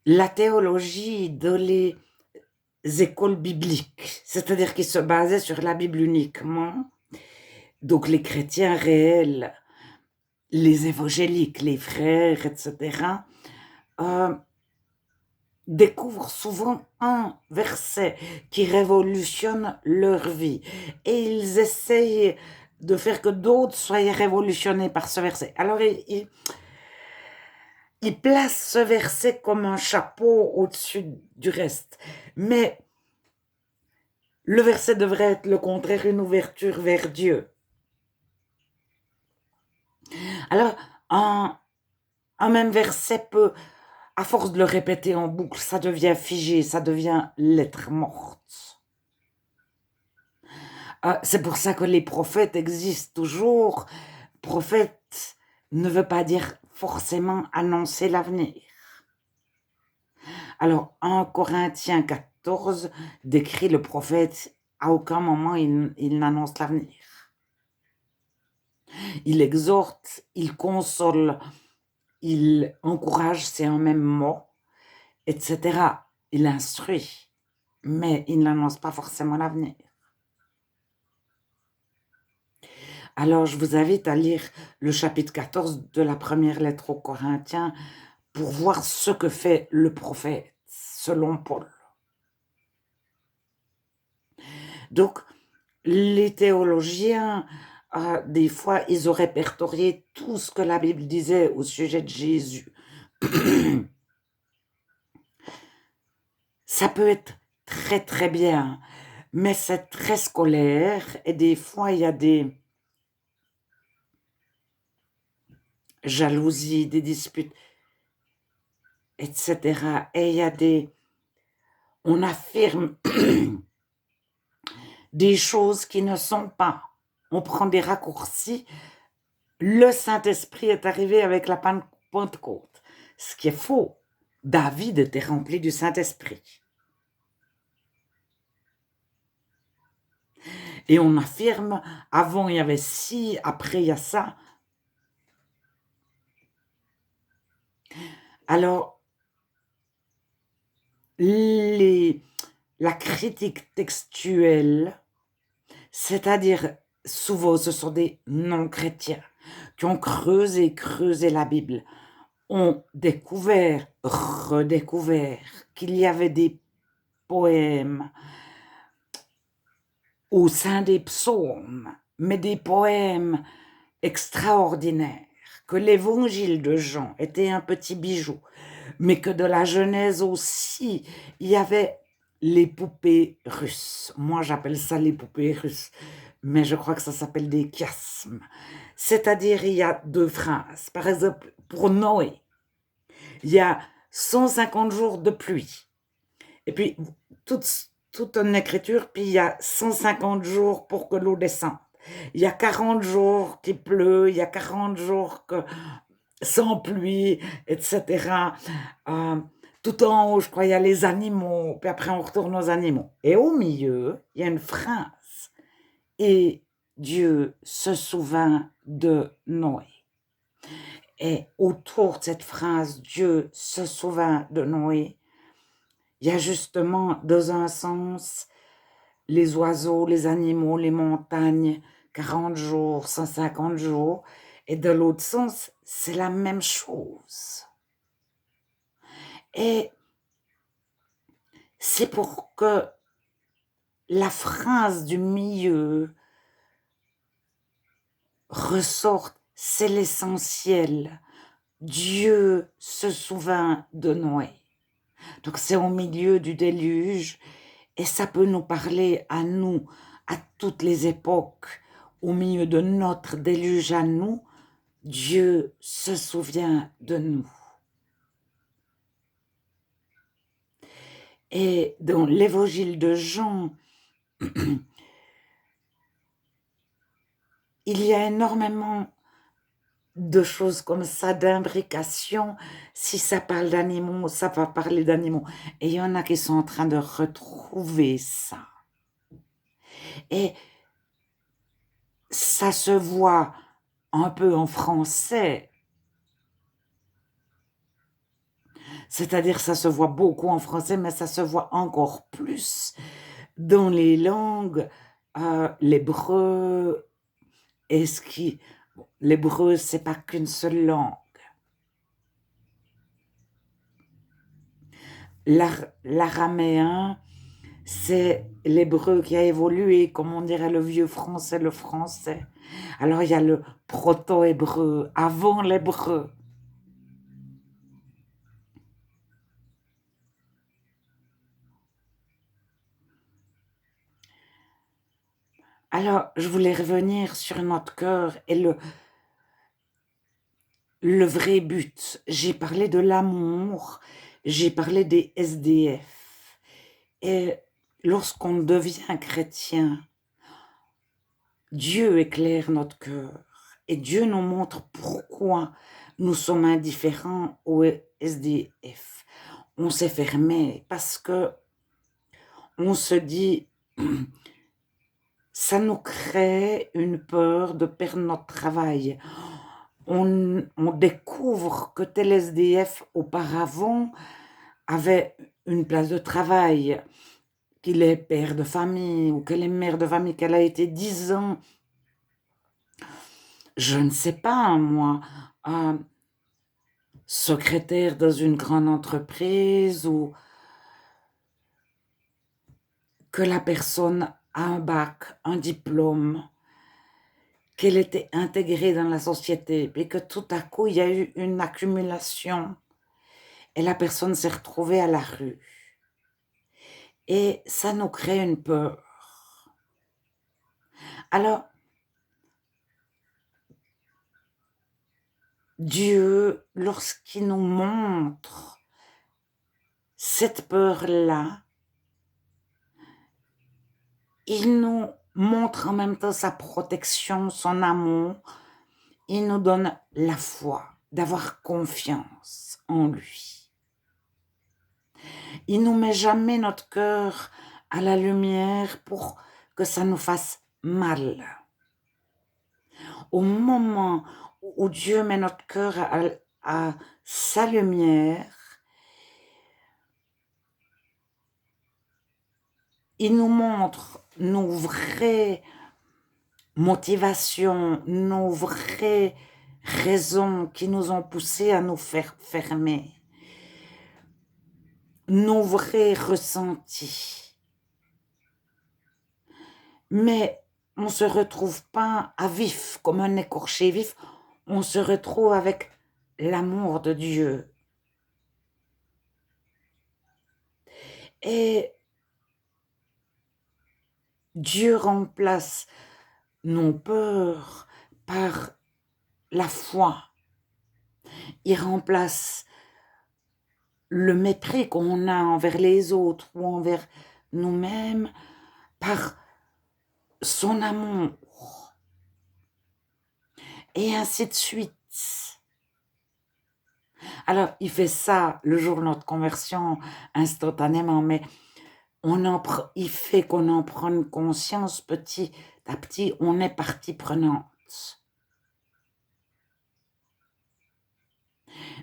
la théologie de les écoles bibliques, c'est-à-dire qui se basaient sur la Bible uniquement, donc les chrétiens réels, les évangéliques, les frères, etc., euh, découvrent souvent un verset qui révolutionne leur vie. Et ils essayent de faire que d'autres soient révolutionnés par ce verset. Alors, ils placent ce verset comme un chapeau au-dessus du reste. Mais le verset devrait être le contraire, une ouverture vers Dieu. Alors, un même verset peut, à force de le répéter en boucle, ça devient figé, ça devient lettre morte. C'est pour ça que les prophètes existent toujours. Prophète ne veut pas dire forcément annoncer l'avenir. Alors, 1 Corinthiens 14 décrit le prophète, à aucun moment il n'annonce l'avenir. Il exhorte, il console, il encourage, c'est un même mot, etc. Il instruit, mais il n'annonce pas forcément l'avenir. Alors, je vous invite à lire le chapitre 14 de la première lettre aux Corinthiens pour voir ce que fait le prophète, selon Paul. Donc, les théologiens, des fois, ils ont répertorié tout ce que la Bible disait au sujet de Jésus. Ça peut être très, très bien, mais c'est très scolaire et des fois, il y a des jalousies, des disputes, etc. Et il y a des... On affirme des choses qui ne sont pas. On prend des raccourcis. Le Saint-Esprit est arrivé avec la Pentecôte, ce qui est faux. David était rempli du Saint-Esprit. Et on affirme, avant il y avait ci, après il y a ça. Alors, la critique textuelle, c'est-à-dire souvent ce sont des non-chrétiens qui ont creusé la Bible, ont découvert, redécouvert qu'il y avait des poèmes au sein des psaumes, mais des poèmes extraordinaires, que l'évangile de Jean était un petit bijou, mais que de la Genèse aussi, il y avait les poupées russes. Moi, j'appelle ça les poupées russes, mais je crois que ça s'appelle des chiasmes. C'est-à-dire, il y a deux phrases. Par exemple, pour Noé, il y a 150 jours de pluie. Et puis, toute une écriture, puis il y a 150 jours pour que l'eau descende. Il y a 40 jours qu'il pleut, il y a 40 jours que sans pluie, etc. Euh, tout en haut, je crois, il y a les animaux, puis après on retourne aux animaux. Et au milieu, il y a une phrase. Et Dieu se souvint de Noé. Et autour de cette phrase, Dieu se souvint de Noé, il y a justement, dans un sens, les oiseaux, les animaux, les montagnes, 40 jours, 150 jours, et de l'autre sens, c'est la même chose. Et c'est pour que la phrase du milieu ressorte, c'est l'essentiel. Dieu se souvint de Noé. Donc c'est au milieu du déluge et ça peut nous parler à nous, à toutes les époques. Au milieu de notre déluge à nous, Dieu se souvient de nous. Et dans l'évangile de Jean, il y a énormément de choses comme ça, d'imbrication. Si ça parle d'animaux, ça va parler d'animaux. Et il y en a qui sont en train de retrouver ça. Et ça se voit un peu en français. C'est-à-dire, ça se voit beaucoup en français, mais ça se voit encore plus dans les langues, l'hébreu et ce qui... bon, l'hébreu, c'est pas qu'une seule langue. L'araméen, c'est l'hébreu qui a évolué, comme on dirait le vieux français, le français. Alors, il y a le proto-hébreu, avant l'hébreu. Alors, je voulais revenir sur notre cœur et le vrai but. J'ai parlé de l'amour, j'ai parlé des SDF. Et lorsqu'on devient chrétien, Dieu éclaire notre cœur et Dieu nous montre pourquoi nous sommes indifférents aux SDF. On s'est fermé parce que on se dit, ça nous crée une peur de perdre notre travail. On découvre que tel SDF auparavant avait une place de travail, qu'il est père de famille ou qu'elle est mère de famille, qu'elle a été 10 ans, je ne sais pas moi, euh, secrétaire dans une grande entreprise ou que la personne a un bac, un diplôme, qu'elle était intégrée dans la société, puis que tout à coup, il y a eu une accumulation et la personne s'est retrouvée à la rue. Et ça nous crée une peur. Alors, Dieu, lorsqu'il nous montre cette peur-là, il nous montre en même temps sa protection, son amour. Il nous donne la foi, d'avoir confiance en lui. Il nous met jamais notre cœur à la lumière pour que ça nous fasse mal. Au moment où Dieu met notre cœur à sa lumière, il nous montre nos vraies motivations, nos vraies raisons qui nous ont poussés à nous faire fermer, nos vrais ressentis. Mais on ne se retrouve pas à vif, comme un écorché vif, on se retrouve avec l'amour de Dieu. Et Dieu remplace nos peurs par la foi. Il remplace le mépris qu'on a envers les autres ou envers nous-mêmes par son amour. Et ainsi de suite. Alors, il fait ça le jour de notre conversion instantanément, mais il fait qu'on en prenne conscience petit à petit, on est partie prenante.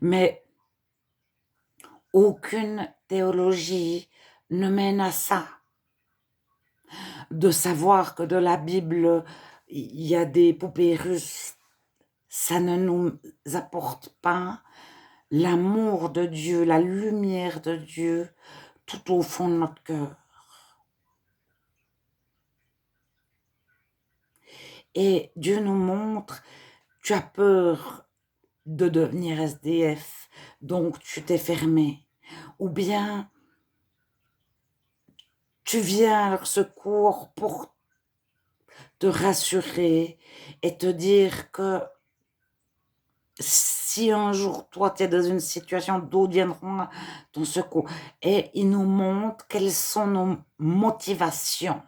Mais aucune théologie ne mène à ça. De savoir que de la Bible, il y a des poupées russes, ça ne nous apporte pas l'amour de Dieu, la lumière de Dieu tout au fond de notre cœur. Et Dieu nous montre, tu as peur de devenir SDF, donc tu t'es fermé. Ou bien, tu viens à leur secours pour te rassurer et te dire que si un jour, toi, tu es dans une situation, d'autres viendront à ton secours. Et il nous montre quelles sont nos motivations.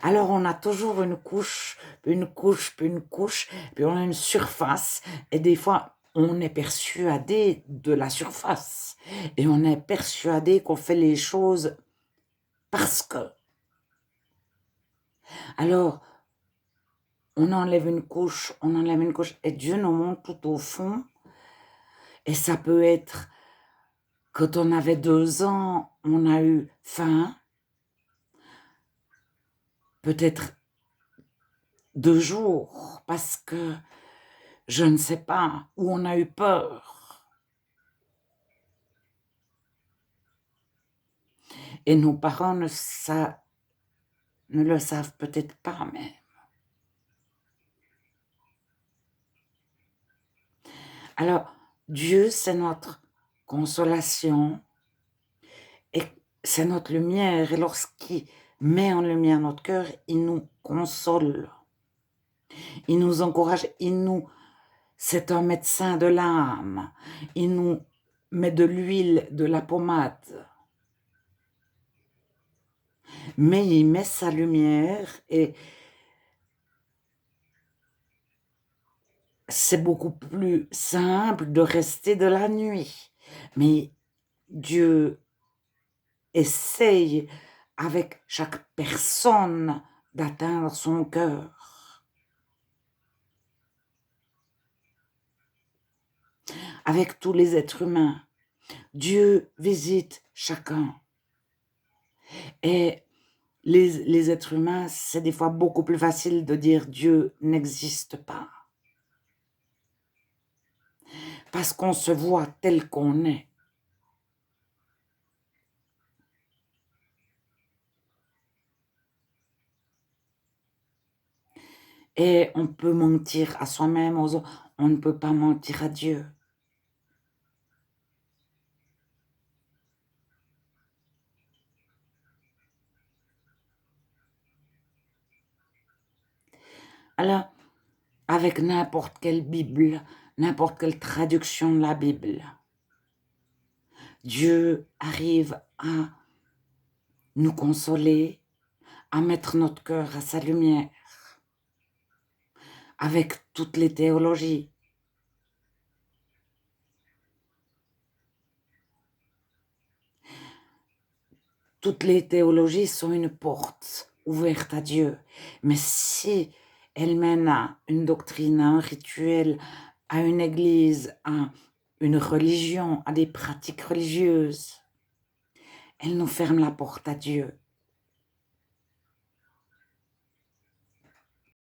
Alors, on a toujours une couche, puis une couche, puis une couche, puis on a une surface. Et des fois, on est persuadé de la surface. Et on est persuadé qu'on fait les choses parce que. Alors, on enlève une couche, et Dieu nous montre tout au fond. Et ça peut être, quand on avait 2 ans, on a eu faim, peut-être 2 jours, parce que je ne sais pas, où on a eu peur. Et nos parents ne le savent peut-être pas même. Alors, Dieu, c'est notre consolation et c'est notre lumière. Et lorsqu'il met en lumière notre cœur, il nous console, il nous encourage, c'est un médecin de l'âme. Il nous met de l'huile, de la pommade. Mais il met sa lumière et c'est beaucoup plus simple de rester de la nuit. Mais Dieu essaye avec chaque personne d'atteindre son cœur. Avec tous les êtres humains, Dieu visite chacun. Et les êtres humains, c'est des fois beaucoup plus facile de dire Dieu n'existe pas. Parce qu'on se voit tel qu'on est. Et on peut mentir à soi-même, aux autres. On ne peut pas mentir à Dieu. Alors, avec n'importe quelle Bible, n'importe quelle traduction de la Bible, Dieu arrive à nous consoler, à mettre notre cœur à sa lumière, avec toutes les théologies. Toutes les théologies sont une porte ouverte à Dieu. Mais si elles mènent à une doctrine, à un rituel, à une église, à une religion, à des pratiques religieuses, elles nous ferment la porte à Dieu.